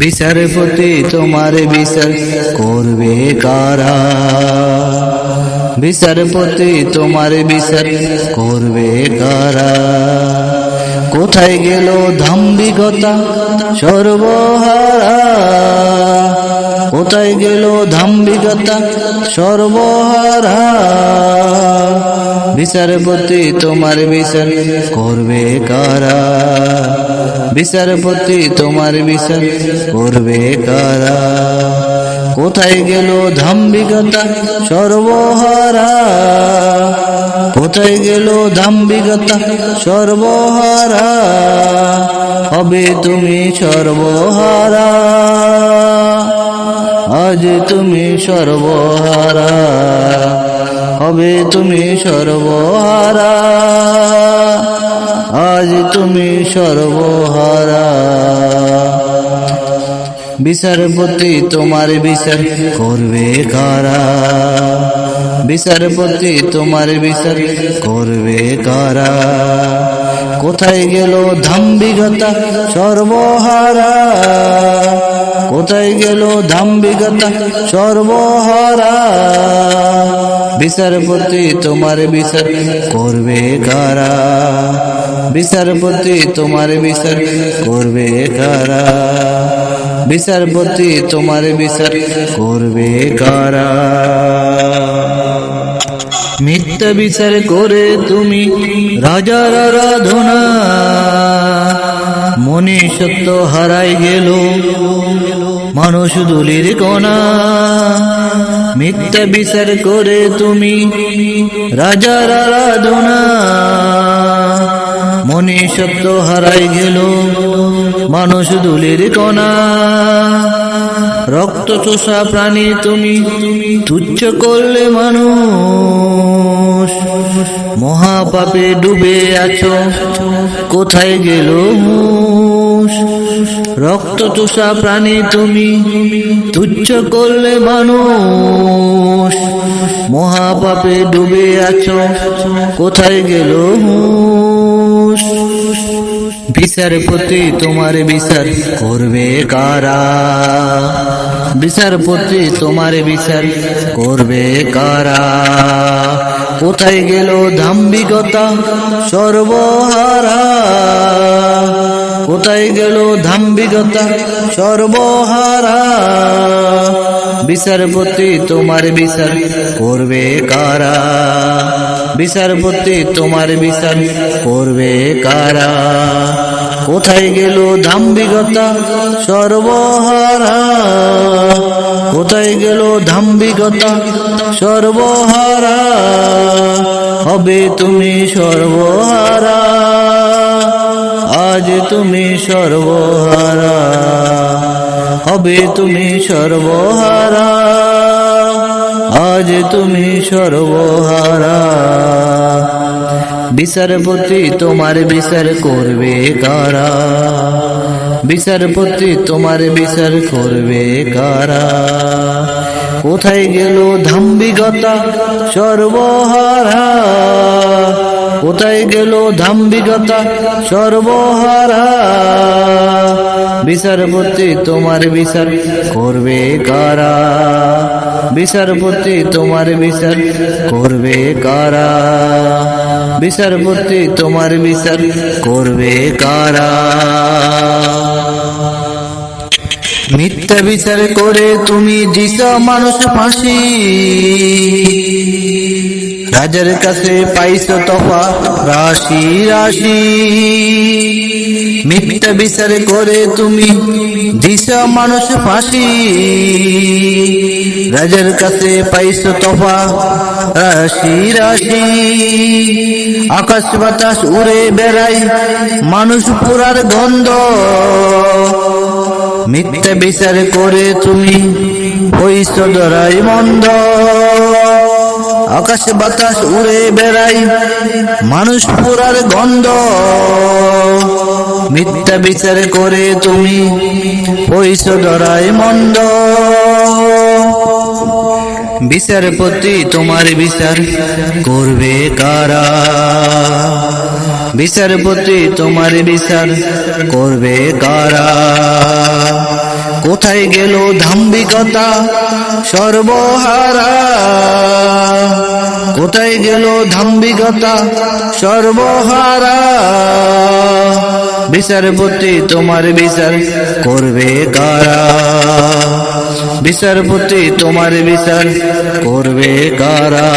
বিচারপতি তোমার বিচার করবে কারা? বিচারপতি তোমার বিচার করবে কারা? কোথায় গেল ধাম্বিকতা সর্বহারা? কোথায় গেল ধাম্বিকতা সর্বহারা? বিচারপতি তোমার বিচার করবে কারা? বিচারপতি তোমার বিচার করবে কারা? কোথায় গেল ধাম্বিকতা সর্বহারা? কোথায় গেল ধাম্বিকতা সর্বহারা? হবে তুমি সর্বহারা, আজ তুমি সর্বহারা। হবে তুমি সর্বহারা, আজ তুমি সর্বহারা। বিচারপতি তোমার বিচার করবে কারা? বিচারপতি তোমার বিচার করবে কারা? কোথায় গেল ধাম্বিকতা সর্বহারা? কোথায় গেল ধাম্বিকতা সর্বহারা? বিচারপতি তোমার বিচার করবে কারা? বিচারপতি তোমার বিচার করবে কারা? বিচারপতি তোমার বিচার করবে কারা? মিথ্যা বিচার করে তুমি রাজার আরাধনা, মনুষ্যত্ব হারাই গেল মানুষ ধুলির কণা। মিথ্যা বিচার করে তুমি রাজার আরাধনা, মনুষ্যত্ব হারাই গেল মানুষ ধুলির কণা। রক্ত চোষা প্রাণী তুমি তুচ্ছ করলে মানুষ, মহাপাপে ডুবে আছো কোথায় গেল হুঁশ? রক্ত চোষা প্রাণী তুমি তুচ্ছ করলে মানুষ, মহাপাপে ডুবে আছো কোথায় গেল হুঁশ? বিচারপতি তোমার বিচার করবে কারা? বিচারপতি তোমার বিচার করবে কারা? কোথায় গেল ধাম্বিকতা সর্বহারা? কোথায় গেল ধাম্বিকতা সর্বহারা? বিচারপতি তোমার বিচার করবে কারা? বিচারপতি তোমার বিচার করবে কারা? কোথায় গেল ধাম্বিকতা সর্বহারা? কোথায় গেল ধাম্বিকতা সর্বহারা? হবে তুমি সর্বহারা, আজ তুমি সর্বহারা। হবে তুমি সর্বহারা, আজ তুমি সর্বহারা। বিচারপতি তোমার বিচার করবে কারা? বিচারপতি তোমার বিচার করবে কারা? কোথায় গেল ধাম্বিকতা সর্বহারা? কোথায় গেল ধাম্বিকতা সর্বহারা? বিচারপতি তোমার বিচার করবে কারা? বিচারপতি তোমার বিচার করবে কারা? বিচারপতি তোমার বিচার করবে কারা? মিথ্যা বিচার করে তুমি দিছ মানুষ ফাঁসি, রাজার কাছে পাইছ তফা রাশি রাশি। মিথ্যা বিচার করে তুমি দিছ মানুষ ফাঁসি, রাজার কাছে পাইছ তফা রাশি রাশি। আকাশ বাতাস উড়ে বেড়াই মানুষ পুরার গন্ধ, মিথ্যা বিচার করে তুমি হইছ ধরাই মন্দ। আকাশ বাতাস উড়ে বেড়াই মানুষ পুরার গন্ধ, মিথ্যা বিচার করে তুমি হইছ ধরাই মন্দ। বিচারপতি তোমার বিচার করবে কারা? বিচারপতি তোমার বিচার করবে কারা? কোথায় গেল ধাম্বিকতা সর্বহারা, কোথায় গেল ধাম্বিকতা সর্বহারা। বিচারপতি তোমার বিচার করবে কারা, বিচারপতি তোমার বিচার করবে কারা।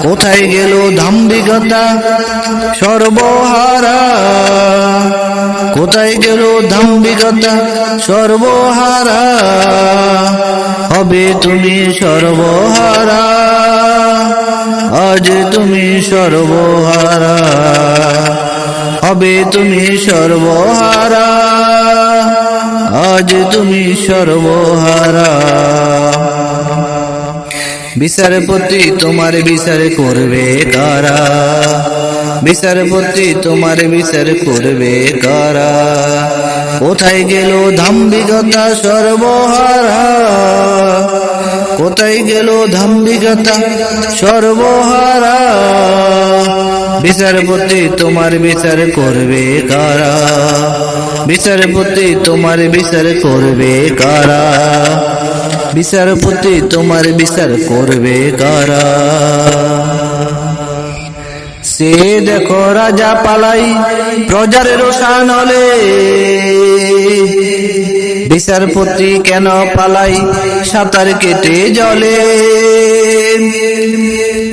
কোথায় গেল ধাম্বিকতা সর্বহারা, কোথায় গেল ধাম্বিকতা সর্বহারা। হবে তুমি সর্বহারা, আজ তুমি সর্বহারা। হবে তুমি সর্বহারা, আজ তুমি সর্বহারা। বিচারপতি তোমার বিচার করবে কারা, বিচারপতি তোমার বিচার করবে কারা। কোথায় গেল ধাম্বিকতা সর্বহারা, কোথায় গেল ধাম্বিকতা সর্বহারা। বিচারপতি তোমার বিচার করবে কারা, বিচারপতি তোমার বিচার করবে কারা। বিচারপতি তোমার বিচার করবে কারা। সে দেখো রাজা পালাই প্রজার রোষানলে, বিচারপতি কেন পালাই সাঁতার কেটে জলে।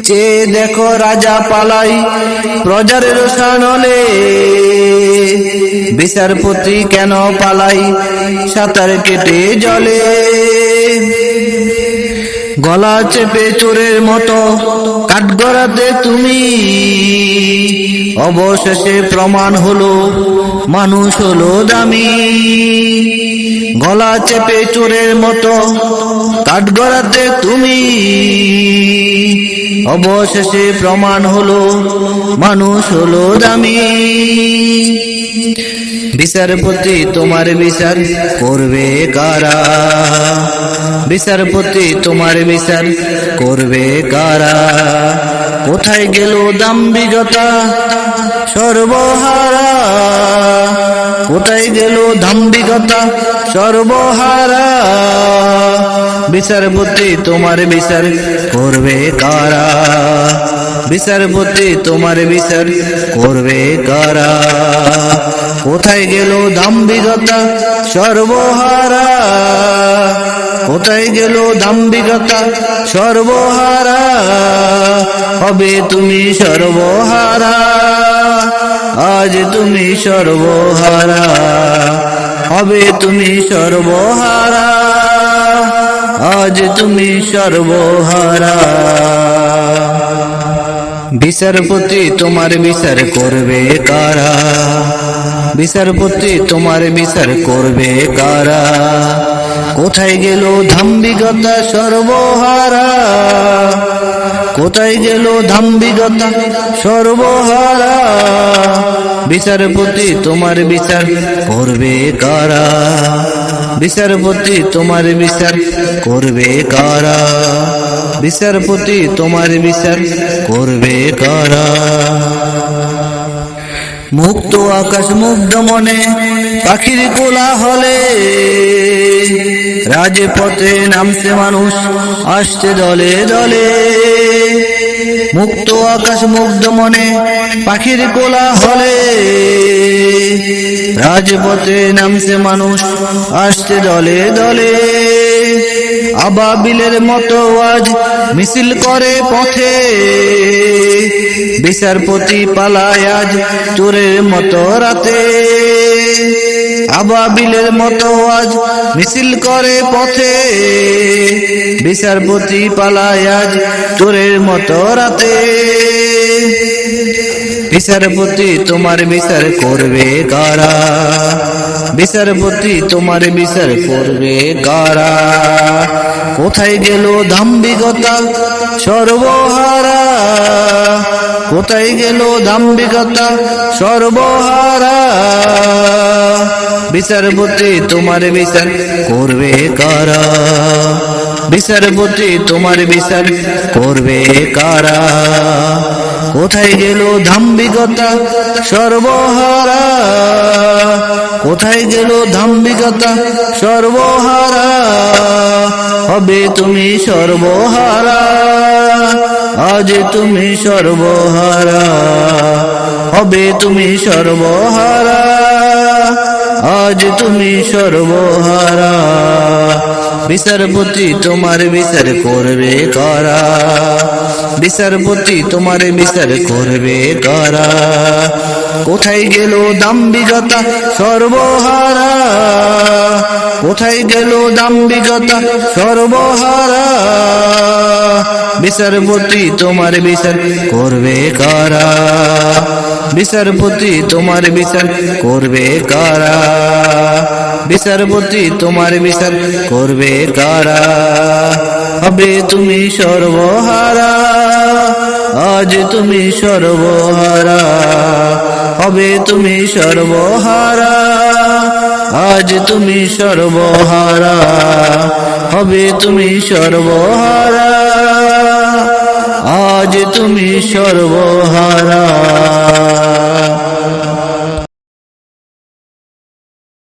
সে দেখো রাজা পালাই প্রজার রোষানলে, বিচারপতি কেন পালাই সাঁতার কেটে জলে। গলা চেপে চোরের মতো কাঠগড়াতে তুমি, অবশেষে প্রমাণ হলো মানুষ হলো দামি। গলা চেপে চোরের মতো কাঠগড়াতে তুমি, অবশেষে প্রমাণ হলো মানুষ হলো দামি। বিচারপতি তোমার বিচার করবে কারা, বিচারপতি তোমার বিচার করবে কারা। কোথায় গেল দাম্ভিকতা সর্বহারা, কোথায় গেল দাম্ভিকতা সর্বহারা। বিচারপতি তোমার বিচার করবে কারা, বিচারপতি তোমার বিচার করবে কারা। কোথায় গেল দাম্ভিকতা সর্বহারা, কোথায় গেল দাম্ভিকতা সর্বহারা। হবে তুমি সর্বহারা, আজ তুমি সর্বহারা। হবে তুমি সর্বহারা, আজ তুমি সর্বহারা। বিচারপতি তোমার বিচার করবে কারা, বিচারপতি তোমার বিচার করবে কারা। কোথায় গেল ধাম্ভিকতা সর্বহারা, কোথায় গেল ধাম্ভিকতা সর্বহারা। বিচারপতি তোমার বিচার করবে কারা, বিচারপতি তোমার বিচার করবে কারা। বিচারপতি তোমার বিচার করবে কারা। মুক্ত আকাশ মুগ্ধ মনে পাখির কোলাহলে, রাজপথে নামছে মানুষ আসছে দলে দলে। মুক্ত আকাশ মুগ্ধ মনে পাখির কোলাহলে, রাজপথে নামছে মানুষ আসছে দলে দলে। আবাবিলের মতো আজ মিছিল করে পথে, বিচারপতি পালায় আজ চোরের মতো রাতে। আবাবিলের মতো আজ মিছিল করে পথে, বিচারপতি পালায় আজ চোরের মতো রাতে। বিচারপতি তোমার বিচার করবে কারা, বিচারপতি তোমার বিচার করবে কারা। কোথায় গেল দাম্ভিকতা সর্বহারা, কোথায় গেল দাম্ভিকতা সর্বহারা। বিচারপতি তোমার বিচার করবে কারা, বিচারপতি তোমার বিচার করবে কারা। কোথায় গেল দাম্ভিকতা সর্বহারা, কোথায় গেল দাম্ভিকতা সর্বহারা, হবে তুমি সর্বহারা, আজ তুমি সর্বহারা, হবে তুমি সর্বহারা, আজ তুমি সর্বহারা। বিচারপতি তোমার বিচার করবে কারা, বিচারপতি তোমার বিচার করবে কারা, কোথায় গেল দাম্ভিকতা সর্বহারা, কোথায় গেল দাম্ভিকতা সর্বহারা, বিচারপতি তোমার বিচার করবে কারা, বিচারপতি তোমার বিচার করবে কারা, বিচারপতি তোমার বিচার করবে কারা, হবে তুমি সর্বহারা, আজ তুমি সর্বহারা, হবে তুমি সর্বহারা, আজ তুমি সর্বহারা, হবে তুমি সর্বহারা, আজ তুমি সর্বহারা।